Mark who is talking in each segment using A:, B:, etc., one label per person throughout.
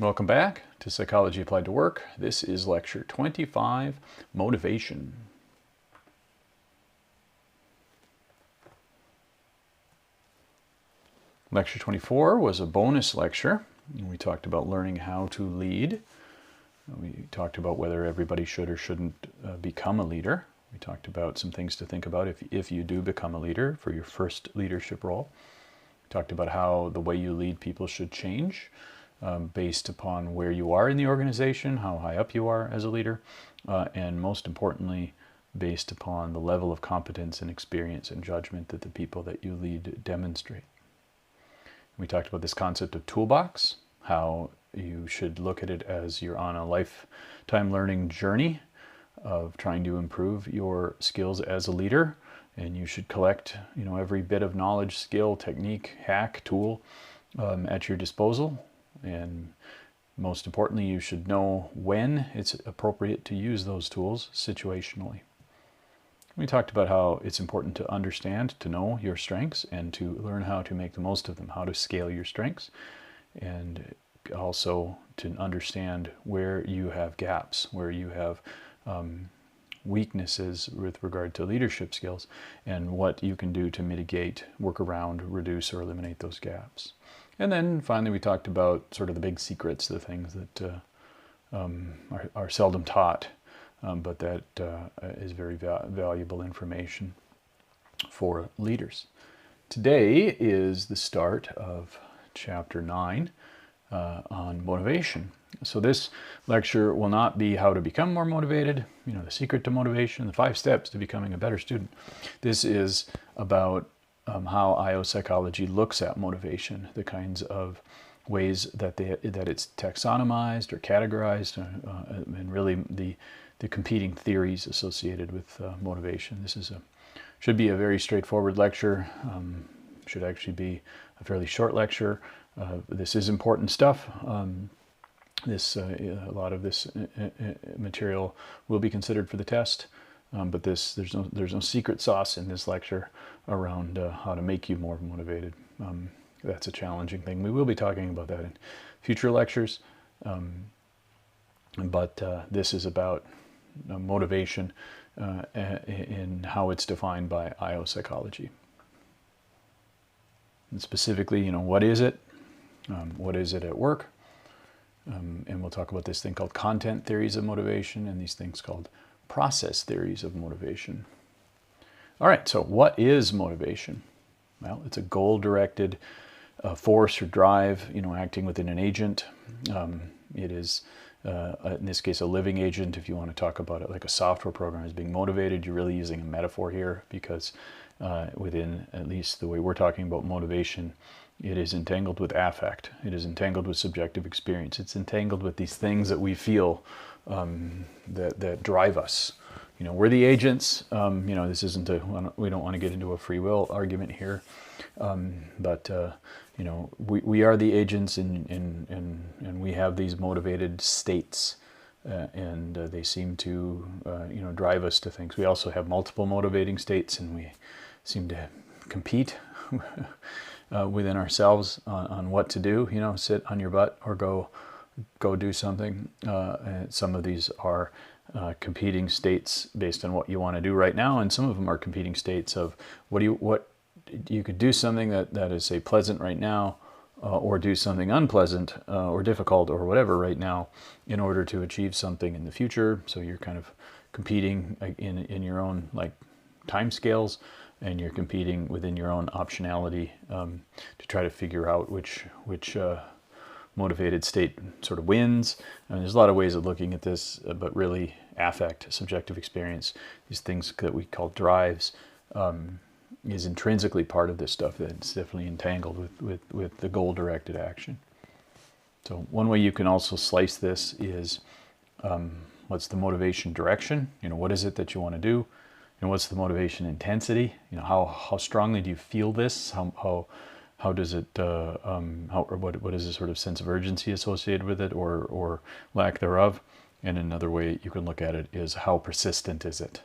A: Welcome back to Psychology Applied to Work. This is lecture 25, Motivation. Lecture 24 was a bonus lecture. We talked about learning how to lead. We talked about whether everybody should or shouldn't become a leader. We talked about some things to think about if you do become a leader for your first leadership role. We talked about how the way you lead people should change based upon where you are in the organization, how high up you are as a leader, and most importantly, based upon the level of competence and experience and judgment that the people that you lead demonstrate. We talked about this concept of toolbox, how you should look at it as you're on a lifetime learning journey of trying to improve your skills as a leader, and you should collect, every bit of knowledge, skill, technique, hack, tool at your disposal. And most importantly, you should know when it's appropriate to use those tools situationally. We talked about how it's important to understand, to know your strengths, and to learn how to make the most of them, how to scale your strengths, and also to understand where you have gaps, where you have weaknesses with regard to leadership skills, and what you can do to mitigate, work around, reduce, or eliminate those gaps. And then finally we talked about sort of the big secrets, the things that are seldom taught, but that is very valuable information for leaders. Today is the start of Chapter 9 on motivation. So this lecture will not be how to become more motivated, the secret to motivation, the 5 steps to becoming a better student. This is about how IO psychology looks at motivation, the kinds of ways that it's taxonomized or categorized, and really the competing theories associated with motivation. This should be a very straightforward lecture. Should actually be a fairly short lecture. This is important stuff. A lot of this material will be considered for the test. But there's no secret sauce in this lecture around how to make you more motivated. That's a challenging thing. We will be talking about that in future lectures. But this is about motivation in how it's defined by IO psychology. And specifically, what is it? What is it at work? And we'll talk about this thing called content theories of motivation and these things called process theories of motivation. All right, so what is motivation? Well, it's a goal-directed force or drive, acting within an agent. It is, in this case, a living agent. If you want to talk about it like a software program is being motivated, you're really using a metaphor here because within at least the way we're talking about motivation, it is entangled with affect. It is entangled with subjective experience. It's entangled with these things that we feel that drive us. We're the agents. This isn't we don't want to get into a free will argument here, but we are the agents, and we have these motivated states, and they seem to drive us to things. We also have multiple motivating states, and we seem to compete within ourselves on what to do. Sit on your butt or go do something. And some of these are competing states based on what you want to do right now, and some of them are competing states of what you could do something that is, say, pleasant right now, or do something unpleasant or difficult or whatever right now in order to achieve something in the future. So you're kind of competing in your own time scales, and you're competing within your own optionality to try to figure out which motivated state sort of wins. And there's a lot of ways of looking at this, but really affect, subjective experience, these things that we call drives, is intrinsically part of this stuff. That's definitely entangled with the goal-directed action. So one way you can also slice this is what's the motivation direction? What is it that you want to do? And what's the motivation intensity? How strongly do you feel this? How does it, what is the sort of sense of urgency associated with it, or lack thereof? And another way you can look at it is how persistent is it?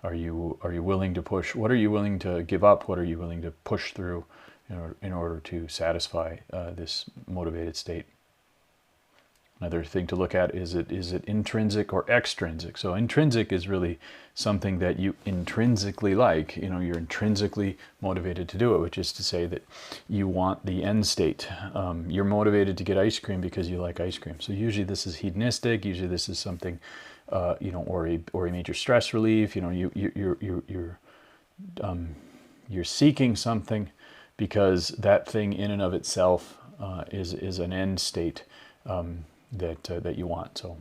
A: Are you willing to push? What are you willing to give up? What are you willing to push through in order to satisfy this motivated state? Another thing to look at is it intrinsic or extrinsic? So intrinsic is really something that you intrinsically like, you know, you're intrinsically motivated to do it, which is to say that you want the end state. You're motivated to get ice cream because you like ice cream. So usually this is hedonistic, usually this is something, you know, or a major stress relief, you know, you're seeking something because that thing in and of itself is an end state that you want. So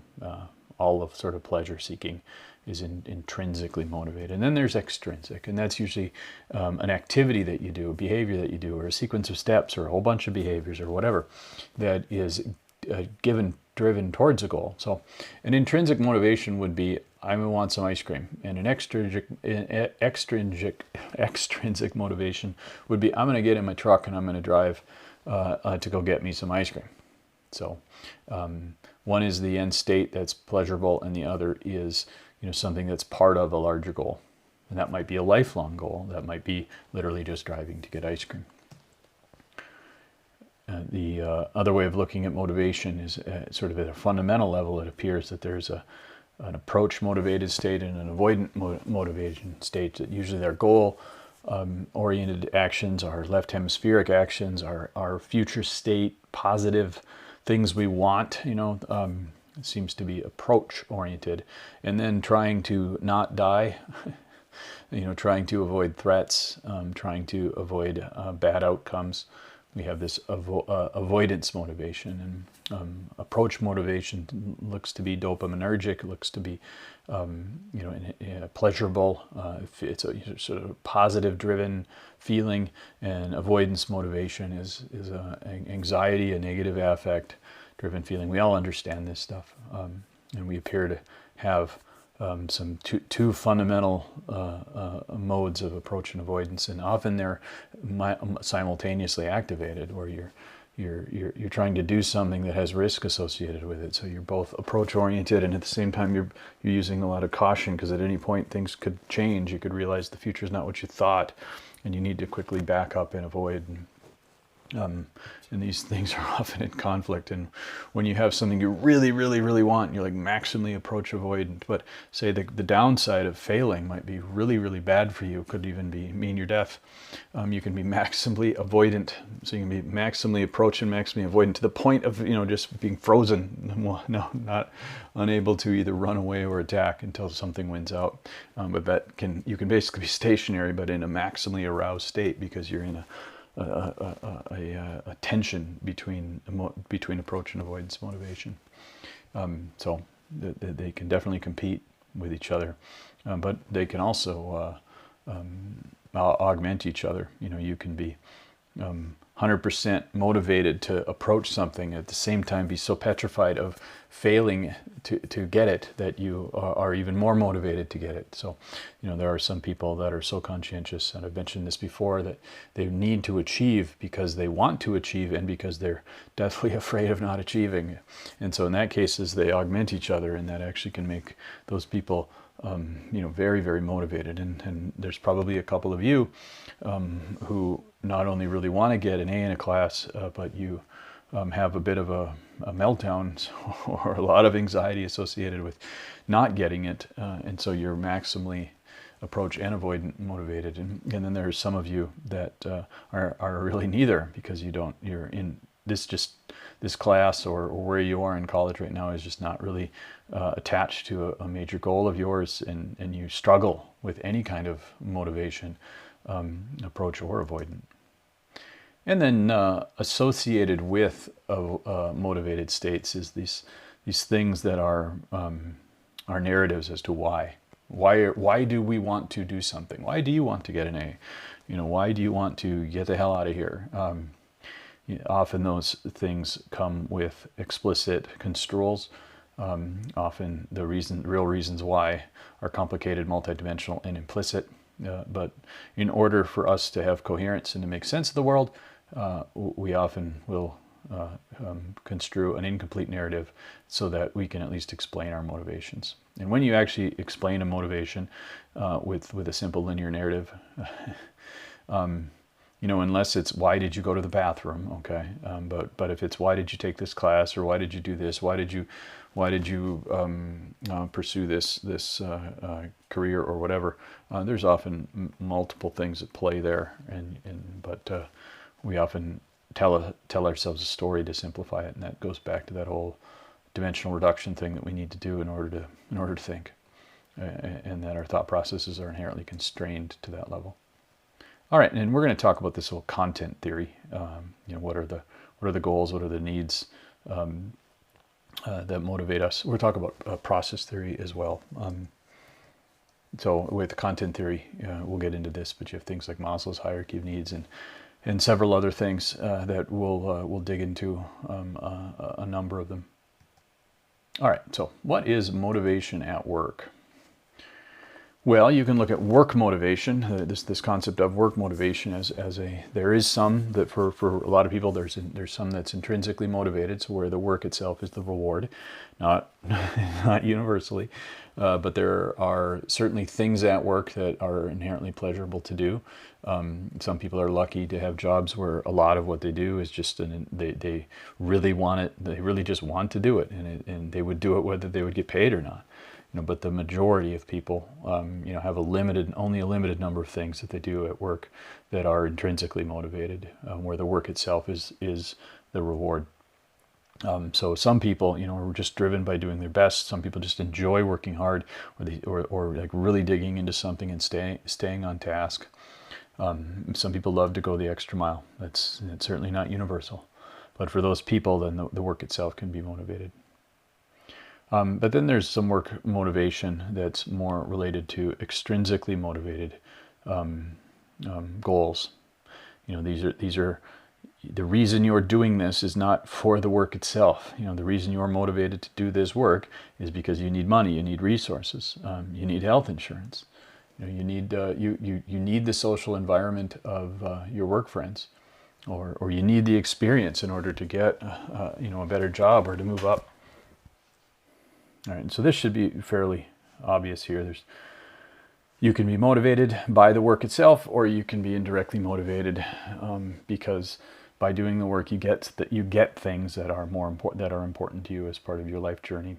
A: all of sort of pleasure seeking is intrinsically motivated. And then there's extrinsic, and that's usually an activity that you do, a behavior that you do, or a sequence of steps, or a whole bunch of behaviors, or whatever, that is driven towards a goal. So an intrinsic motivation would be, I want some ice cream. And an extrinsic motivation would be, I'm going to get in my truck and I'm going to drive to go get me some ice cream. So one is the end state that's pleasurable, and the other is, you know, something that's part of a larger goal. And that might be a lifelong goal. That might be literally just driving to get ice cream. The other way of looking at motivation is sort of at a fundamental level. It appears that there's an approach motivated state and an avoidant motivation state. That usually their goal oriented actions, our left hemispheric actions, our future state, positive things we want, you know, seems to be approach oriented. And then trying to not die, you know, trying to avoid threats, trying to avoid bad outcomes. We have this avoidance motivation, and approach motivation looks to be dopaminergic, looks to be, you know, pleasurable. It's a sort of positive driven feeling, and avoidance motivation is anxiety, a negative affect driven feeling. We all understand this stuff, and we appear to have some two fundamental modes of approach and avoidance, and often they're simultaneously activated, where you're trying to do something that has risk associated with it. So you're both approach oriented, and at the same time you're using a lot of caution, because at any point things could change. You could realize the future is not what you thought, and you need to quickly back up and avoid. And these things are often in conflict. And when you have something you really, really, really want, you're like maximally approach avoidant. But say the downside of failing might be really, really bad for you. It could even mean your death. You can be maximally avoidant. So you can be maximally approach and maximally avoidant to the point of, you know, just being frozen. No, not unable to either run away or attack until something wins out. But you can basically be stationary, but in a maximally aroused state, because you're in a tension between approach and avoidance motivation. So they can definitely compete with each other, but they can also augment each other. You know, you can be 100% motivated to approach something, at the same time be so petrified of failing to get it that you are even more motivated to get it. So, you know, there are some people that are so conscientious, and I've mentioned this before, that they need to achieve because they want to achieve and because they're deathly afraid of not achieving. And so in that cases, they augment each other, and that actually can make those people you know, very, very motivated. And there's probably a couple of you who not only really want to get an A in a class, but you have a bit of a meltdown or a lot of anxiety associated with not getting it. And so you're maximally approach and avoidant motivated. And then there's some of you that are really neither, because you're in this class or where you are in college right now is just not really attached to a major goal of yours, and you struggle with any kind of motivation, approach or avoidant. And then associated with motivated states is these things that are narratives as to why. Why do we want to do something? Why do you want to get an A? You know, why do you want to get the hell out of here? Often those things come with explicit construals. Often the real reasons why are complicated, multidimensional, and implicit. But in order for us to have coherence and to make sense of the world, we often will construe an incomplete narrative so that we can at least explain our motivations. And when you actually explain a motivation with a simple linear narrative, unless it's why did you go to the bathroom, okay? But if it's why did you take this class, or why did you do this, why did you pursue this career or whatever, there's often multiple things at play there, but we often tell ourselves a story to simplify it, and that goes back to that whole dimensional reduction thing that we need to do in order to think, and that our thought processes are inherently constrained to that level. All right, and we're going to talk about this whole content theory. What are the goals? What are the needs that motivate us? We'll talk about process theory as well. So with content theory, we'll get into this, but you have things like Maslow's hierarchy of needs and several other things that we'll dig into, a number of them. All right, so what is motivation at work? Well, you can look at work motivation, this concept of work motivation as there is some that for a lot of people there's some that's intrinsically motivated, so where the work itself is the reward, not universally, but there are certainly things at work that are inherently pleasurable to do. Some people are lucky to have jobs where a lot of what they do is just they really want it, they really just want to do it, and they would do it whether they would get paid or not. But the majority of people, have only a limited number of things that they do at work that are intrinsically motivated, where the work itself is the reward. So some people, are just driven by doing their best. Some people just enjoy working hard, or like really digging into something and staying on task. Some people love to go the extra mile. It's certainly not universal, but for those people, then the work itself can be motivated. But then there's some work motivation that's more related to extrinsically motivated goals. These are the reason you're doing this is not for the work itself. The reason you're motivated to do this work is because you need money, you need resources, you need health insurance. You need you need the social environment of your work friends, or you need the experience in order to get a better job or to move up. All right, so this should be fairly obvious here. You can be motivated by the work itself, or you can be indirectly motivated because by doing the work you get things that are important to you as part of your life journey.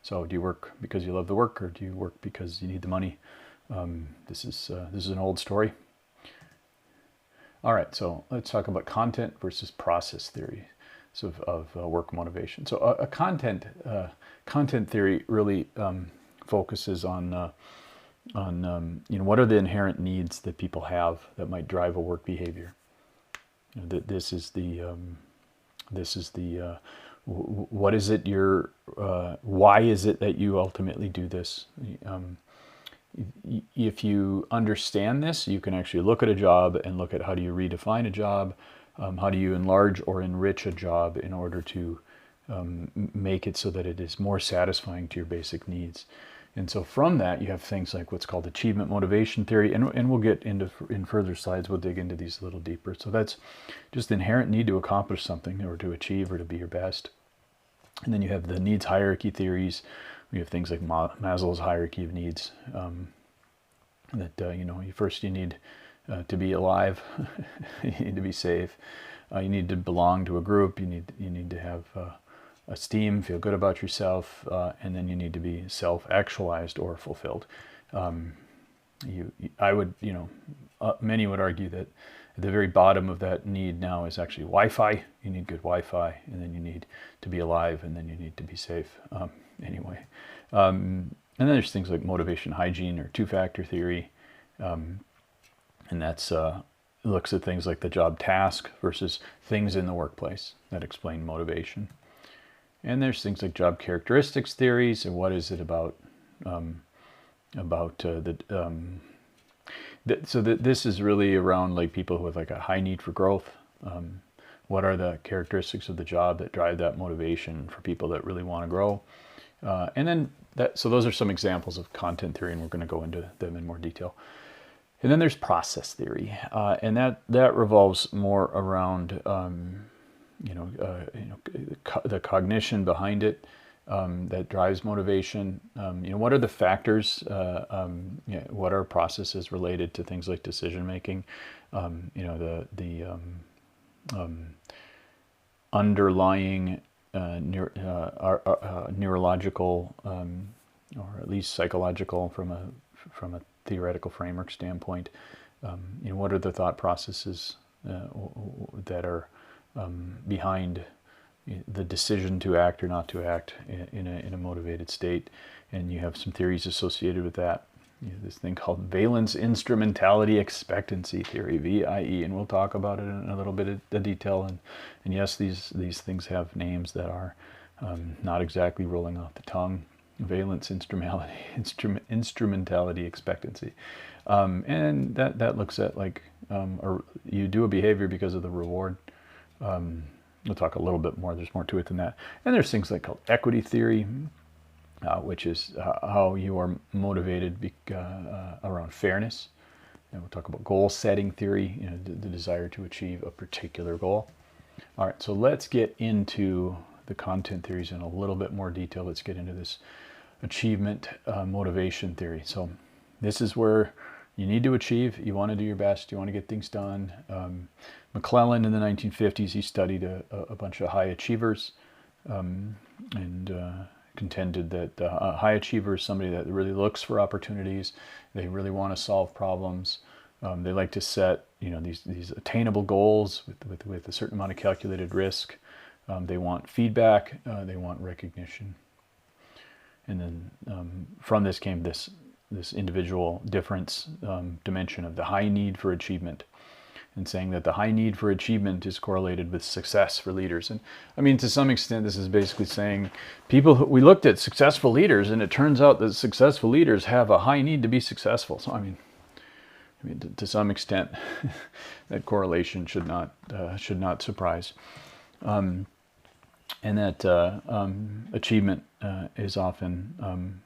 A: So do you work because you love the work, or do you work because you need the money? This is an old story. All right, so let's talk about content versus process theory of work motivation. So a content theory really focuses on what are the inherent needs that people have that might drive a work behavior. This is the what is it why is it that you ultimately do this? If you understand this, you can actually look at a job and look at how do you redefine a job, how do you enlarge or enrich a job in order to make it so that it is more satisfying to your basic needs. And so from that, you have things like what's called achievement motivation theory, and we'll get into, in further slides, we'll dig into these a little deeper. So that's just the inherent need to accomplish something, or to achieve, or to be your best. And then you have the needs hierarchy theories. We have things like Maslow's hierarchy of needs, first you need to be alive, you need to be safe, you need to belong to a group, you need to have esteem, feel good about yourself, and then you need to be self-actualized or fulfilled. Many would argue that at the very bottom of that need now is actually Wi-Fi. You need good Wi-Fi, and then you need to be alive, and then you need to be safe. And then there's things like motivation hygiene or two-factor theory, and that's looks at things like the job task versus things in the workplace that explain motivation. And there's things like job characteristics theories, and what is it about this is really around like people who have like a high need for growth. What are the characteristics of the job that drive that motivation for people that really want to grow? And then so those are some examples of content theory, and we're going to go into them in more detail. And then there's process theory, and that revolves more around the cognition behind it, that drives motivation. What are the factors? What are processes related to things like decision making? The underlying neurological or at least psychological from a theoretical framework standpoint. What are the thought processes that are behind the decision to act or not to act in a motivated state? And you have some theories associated with that. This thing called valence instrumentality expectancy theory, VIE, and we'll talk about it in a little bit of detail. And yes, these things have names that are not exactly rolling off the tongue. Valence instrumentality expectancy, and that looks at or you do a behavior because of the reward. We'll talk a little bit more. There's more to it than that. And there's things called equity theory, which is how you are motivated around fairness. And we'll talk about goal setting theory, the desire to achieve a particular goal. All right, so let's get into the content theories in a little bit more detail. Let's get into this achievement motivation theory. So this is where you need to achieve. You want to do your best. You want to get things done. McClellan in the 1950s, he studied a bunch of high achievers and contended that a high achiever is somebody that really looks for opportunities. They really want to solve problems. They like to set these attainable goals with a certain amount of calculated risk. They want feedback. They want recognition. And then from this came this individual difference dimension of the high need for achievement, and saying that the high need for achievement is correlated with success for leaders. And I mean, to some extent, this is basically saying we looked at successful leaders, and it turns out that successful leaders have a high need to be successful. So I mean, to some extent, that correlation should not surprise. And that achievement is often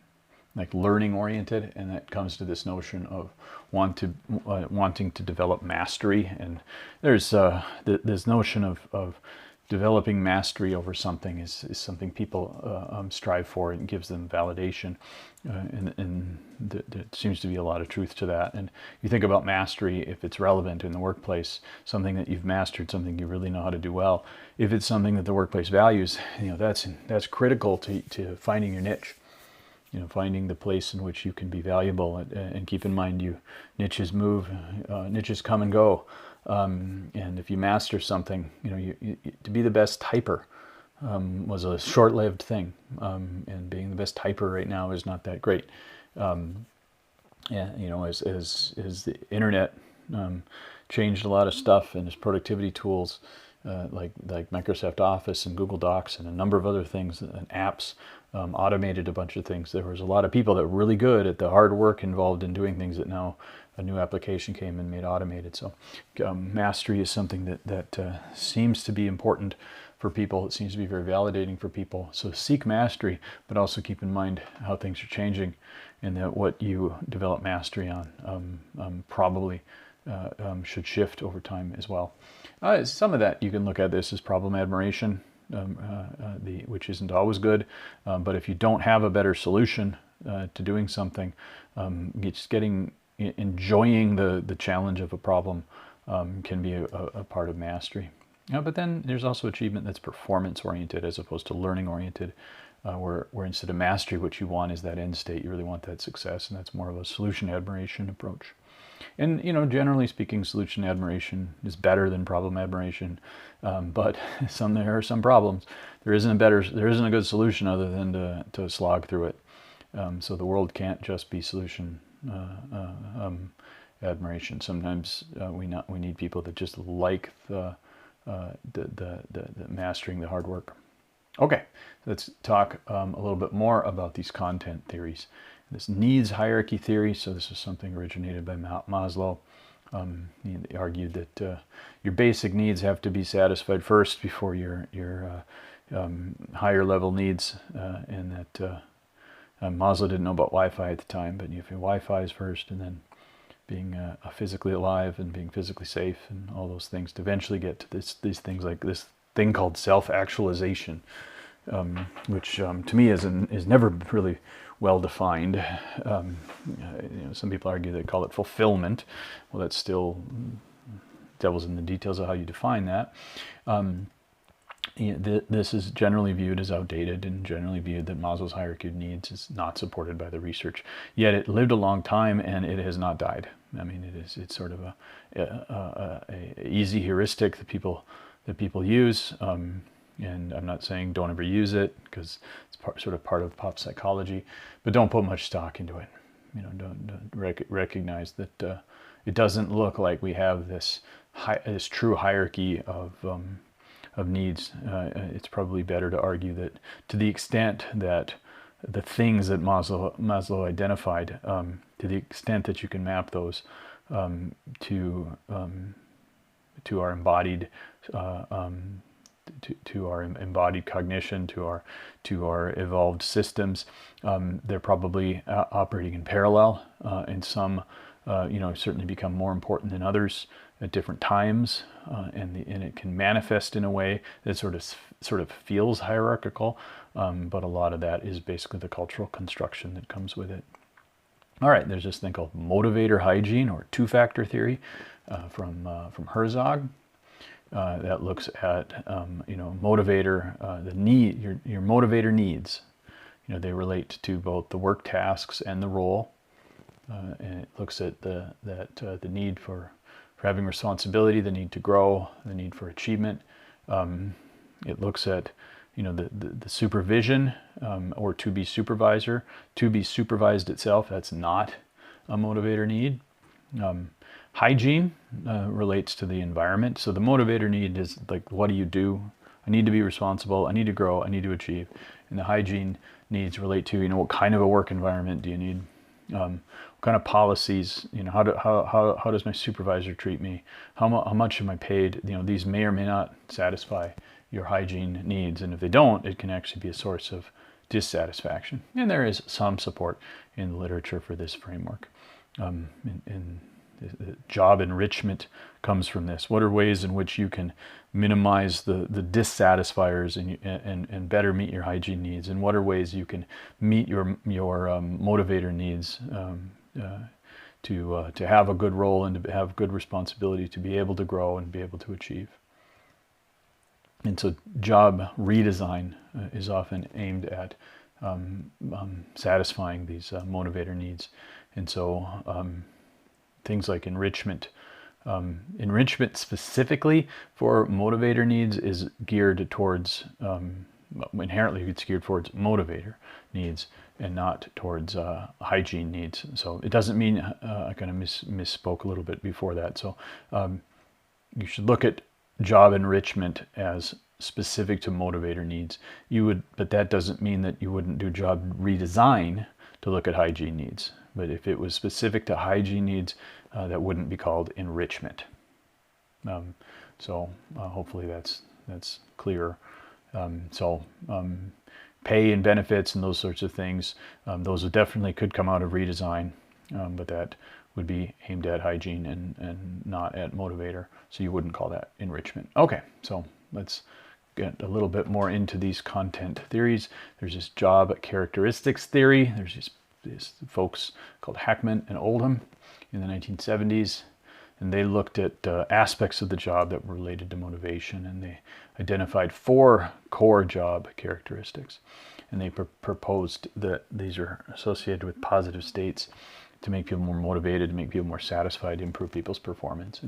A: like learning oriented, and that comes to this notion of wanting to develop mastery. And there's this notion of developing mastery over something is something people strive for, and gives them validation. And there seems to be a lot of truth to that. And you think about mastery, if it's relevant in the workplace, something that you've mastered, something you really know how to do well. If it's something that the workplace values, that's critical to finding your niche. Finding the place in which you can be valuable, and keep in mind, niches move, niches come and go. And if you master something, to be the best typer was a short-lived thing, and being the best typer right now is not that great. As the internet changed a lot of stuff, and as productivity tools like Microsoft Office and Google Docs and a number of other things and apps automated a bunch of things, there was a lot of people that were really good at the hard work involved in doing things that now a new application came and made automated. So mastery is something that seems to be important for people. It seems to be very validating for people. So seek mastery, but also keep in mind how things are changing, and that what you develop mastery on probably should shift over time as well. Some of that you can look at this as problem admiration, which isn't always good, but if you don't have a better solution to doing something, just enjoying the challenge of a problem can be a part of mastery. But then there's also achievement that's performance oriented as opposed to learning oriented, where instead of mastery, what you want is that end state. You really want that success, and that's more of a solution admiration approach. And generally speaking, solution admiration is better than problem admiration, but there are some problems. There isn't a good solution other than to slog through it. So the world can't just be solution admiration. Sometimes we need people that just like the mastering the hard work. Okay, let's talk a little bit more about these content theories. This needs hierarchy theory, so this is something originated by Maslow. He argued that your basic needs have to be satisfied first before your higher level needs, and that Maslow didn't know about Wi-Fi at the time, but if your Wi-Fi is first, and then being physically alive and being physically safe and all those things to eventually get to these things like this thing called self-actualization. which to me is never really well defined. Some people argue they call it fulfillment. Well, that's still devil's in the details of how you define that. This is generally viewed as outdated and generally viewed that Maslow's hierarchy of needs is not supported by the research. Yet it lived a long time and it has not died. I mean, it's sort of a easy heuristic that people use. And I'm not saying don't ever use it because it's sort of part of pop psychology, but don't put much stock into it. Don't recognize that it doesn't look like we have this true hierarchy of needs. It's probably better to argue that to the extent that the things that Maslow identified, to the extent that you can map those to our embodied to our embodied cognition, to our evolved systems, they're probably operating in parallel, and some certainly become more important than others at different times, and it can manifest in a way that sort of feels hierarchical, but a lot of that is basically the cultural construction that comes with it. All right, there's this thing called motivator hygiene or two-factor theory from Herzog. That looks at motivator, the need, your motivator needs. They relate to both the work tasks and the role, and it looks at the need for having responsibility, the need to grow, the need for achievement. It looks at the supervision or to be supervisor, to be supervised itself. That's not a motivator need. Hygiene relates to the environment. So the motivator need is like, what do you do? I need to be responsible. I need to grow. I need to achieve. And the hygiene needs relate to, what kind of a work environment do you need? What kind of policies? How does my supervisor treat me? How much am I paid? These may or may not satisfy your hygiene needs. And if they don't, it can actually be a source of dissatisfaction. And there is some support in the literature for this framework. The job enrichment comes from this. What are ways in which you can minimize the dissatisfiers and better meet your hygiene needs? And what are ways you can meet your motivator needs to have a good role and to have good responsibility, to be able to grow and be able to achieve? And so job redesign is often aimed at satisfying these motivator needs. And so things like enrichment. Enrichment specifically for motivator needs is geared towards, inherently it's geared towards motivator needs and not towards hygiene needs. So it doesn't mean, I kind of misspoke a little bit before that. So you should look at job enrichment as specific to motivator needs. But that doesn't mean that you wouldn't do job redesign to look at hygiene needs. But if it was specific to hygiene needs, that wouldn't be called enrichment. So hopefully that's clear. Pay and benefits and those sorts of things, those definitely could come out of redesign, but that would be aimed at hygiene and not at motivator. So you wouldn't call that enrichment. Okay, so let's get a little bit more into these content theories. There's this job characteristics theory. There's these folks called Hackman and Oldham in the 1970s, and they looked at aspects of the job that were related to motivation, and they identified 4 core job characteristics, and they proposed that these are associated with positive states to make people more motivated, to make people more satisfied, to improve people's performance.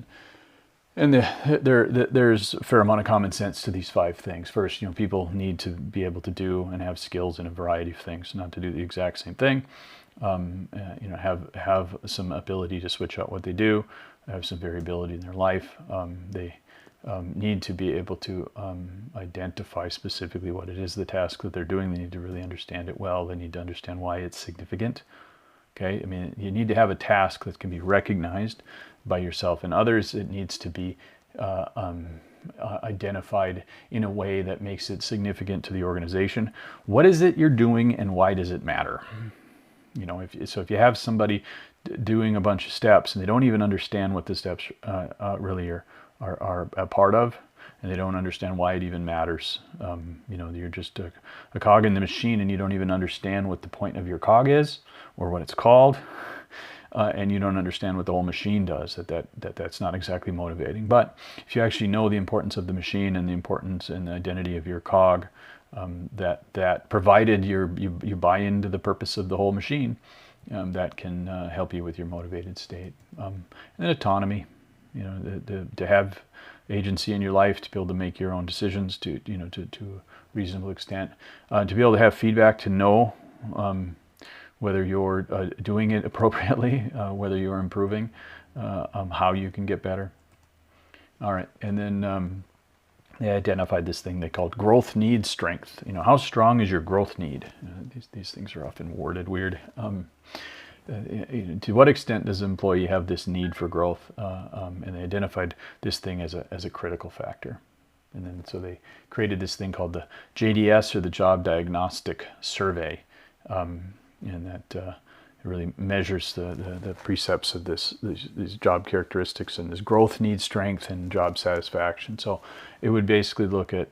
A: And there's a fair amount of common sense to these 5 things. First, people need to be able to do and have skills in a variety of things, not to do the exact same thing. Have some ability to switch out what they do, have some variability in their life. They need to be able to identify specifically what it is, the task that they're doing. They need to really understand it well. They need to understand why it's significant. Okay, I mean, you need to have a task that can be recognized by yourself and others. It needs to be identified in a way that makes it significant to the organization. What is it you're doing and why does it matter? If you have somebody doing a bunch of steps and they don't even understand what the steps really are a part of, and they don't understand why it even matters. You know, you're just a cog in the machine, and you don't even understand what the point of your cog is or what it's called, and you don't understand what the whole machine does. That's not exactly motivating. But if you actually know the importance of the machine and the importance and the identity of your cog, that provided you buy into the purpose of the whole machine, that can help you with your motivated state. And then autonomy, you know, to have agency in your life, to be able to make your own decisions, to a reasonable extent, to be able to have feedback, to know whether you're doing it appropriately, whether you're improving, how you can get better. All right, and then they identified this thing they called growth need strength. You know, how strong is your growth need? These things are often worded weird. To what extent does an employee have this need for growth? And they identified this thing as a critical factor. And then so they created this thing called the JDS, or the Job Diagnostic Survey, and that it really measures the precepts of these job characteristics and this growth need strength and job satisfaction. So it would basically look at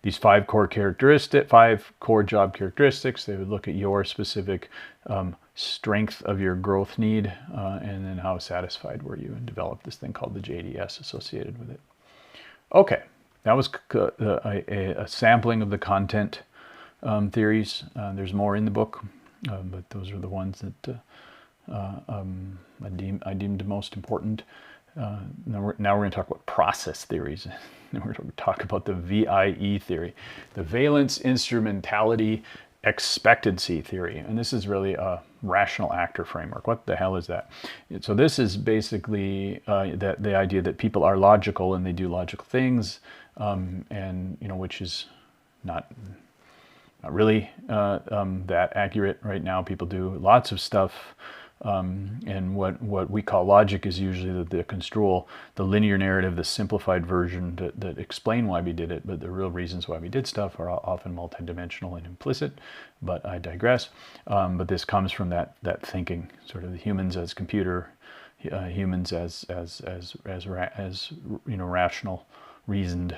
A: these five core job characteristics. They would look at your specific strength of your growth need, and then how satisfied were you, and develop this thing called the JDS associated with it. Okay, that was a sampling of the content theories. There's more in the book, but those are the ones that I deemed most important. Now we're going to talk about process theories. Then we're going to talk about the VIE theory, the valence instrumentality expectancy theory. And this is really a rational actor framework. What the hell is that? So this is basically the idea that people are logical and they do logical things, and you know, which is not really that accurate right now. People do lots of stuff. And what we call logic is usually the construal, the linear narrative, the simplified version that explain why we did it, but the real reasons why we did stuff are often multidimensional and implicit, but I digress. But this comes from that thinking, sort of the humans as computer, humans as you know, rational, reasoned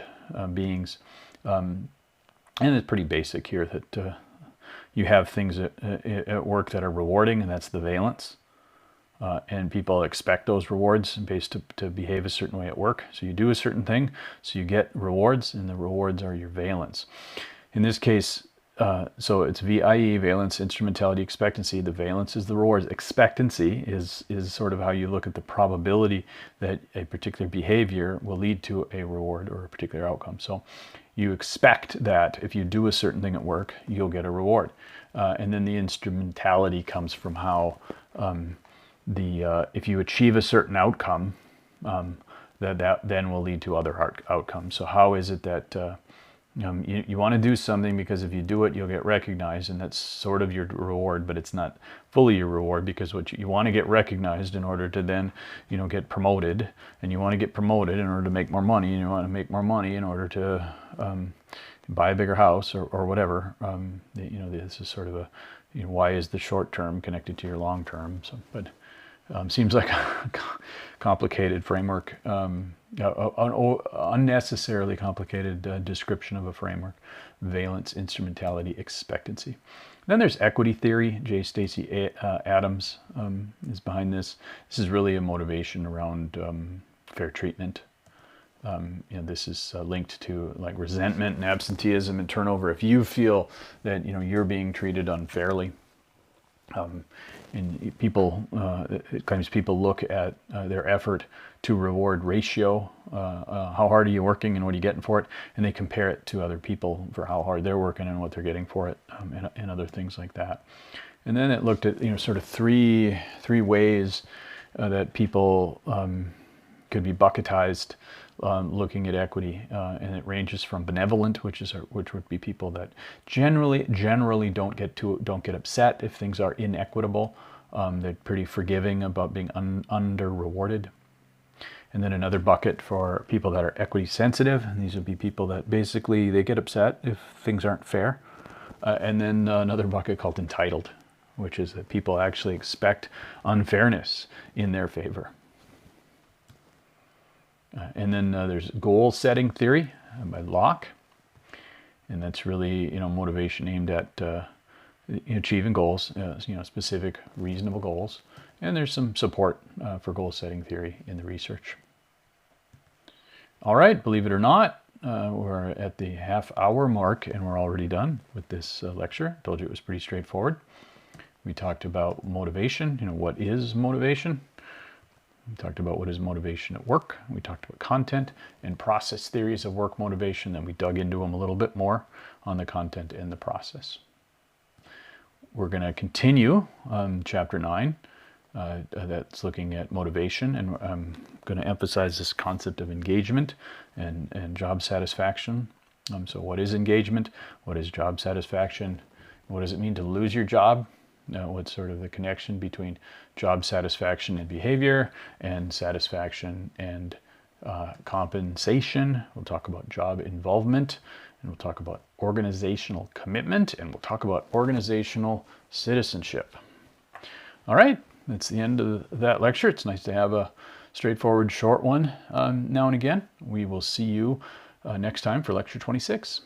A: beings. And it's pretty basic here that you have things at work that are rewarding, and that's the valence. And people expect those rewards based to behave a certain way at work. So you do a certain thing, so you get rewards, and the rewards are your valence. In this case, so it's VIE, valence, instrumentality, expectancy. The valence is the rewards. Expectancy is sort of how you look at the probability that a particular behavior will lead to a reward or a particular outcome. So you expect that if you do a certain thing at work, you'll get a reward. And then the instrumentality comes from how if you achieve a certain outcome, that then will lead to other outcomes. So how is it that you want to do something because if you do it, you'll get recognized, and that's sort of your reward, but it's not fully your reward, because what you want to get recognized in order to then, you know, get promoted, and you want to get promoted in order to make more money, and you want to make more money in order to buy a bigger house or whatever. You know, this is sort of a, you know, why is the short term connected to your long term? So, but seems like a complicated framework, unnecessarily complicated description of a framework. Valence, instrumentality, expectancy. Then there's equity theory. J. Stacy Adams is behind this. This is really a motivation around fair treatment. You know, this is linked to like resentment and absenteeism and turnover. If you feel that, you know, you're being treated unfairly, and people, it claims people look at their effort to reward ratio, how hard are you working and what are you getting for it, and they compare it to other people for how hard they're working and what they're getting for it, and other things like that. And then it looked at, you know, sort of three ways that people could be bucketized looking at equity, and it ranges from benevolent, which would be people that generally don't get upset if things are inequitable. They're pretty forgiving about being under rewarded. And then another bucket for people that are equity sensitive, and these would be people that basically they get upset if things aren't fair. And then another bucket called entitled, which is that people actually expect unfairness in their favor. And then there's goal setting theory by Locke. And that's really, motivation aimed at achieving goals, specific, reasonable goals. And there's some support for goal setting theory in the research. All right, believe it or not, we're at the half-hour mark and we're already done with this lecture. I told you it was pretty straightforward. We talked about motivation, what is motivation? We talked about what is motivation at work. We talked about content and process theories of work motivation. Then we dug into them a little bit more on the content and the process. We're going to continue chapter 9. That's looking at motivation, and I'm going to emphasize this concept of engagement and job satisfaction. So what is engagement? What is job satisfaction? What does it mean to lose your job? What's sort of the connection between job satisfaction and behavior, and satisfaction and compensation? We'll talk about job involvement, and we'll talk about organizational commitment, and we'll talk about organizational citizenship. All right, that's the end of that lecture. It's nice to have a straightforward short one now and again. We will see you next time for lecture 26.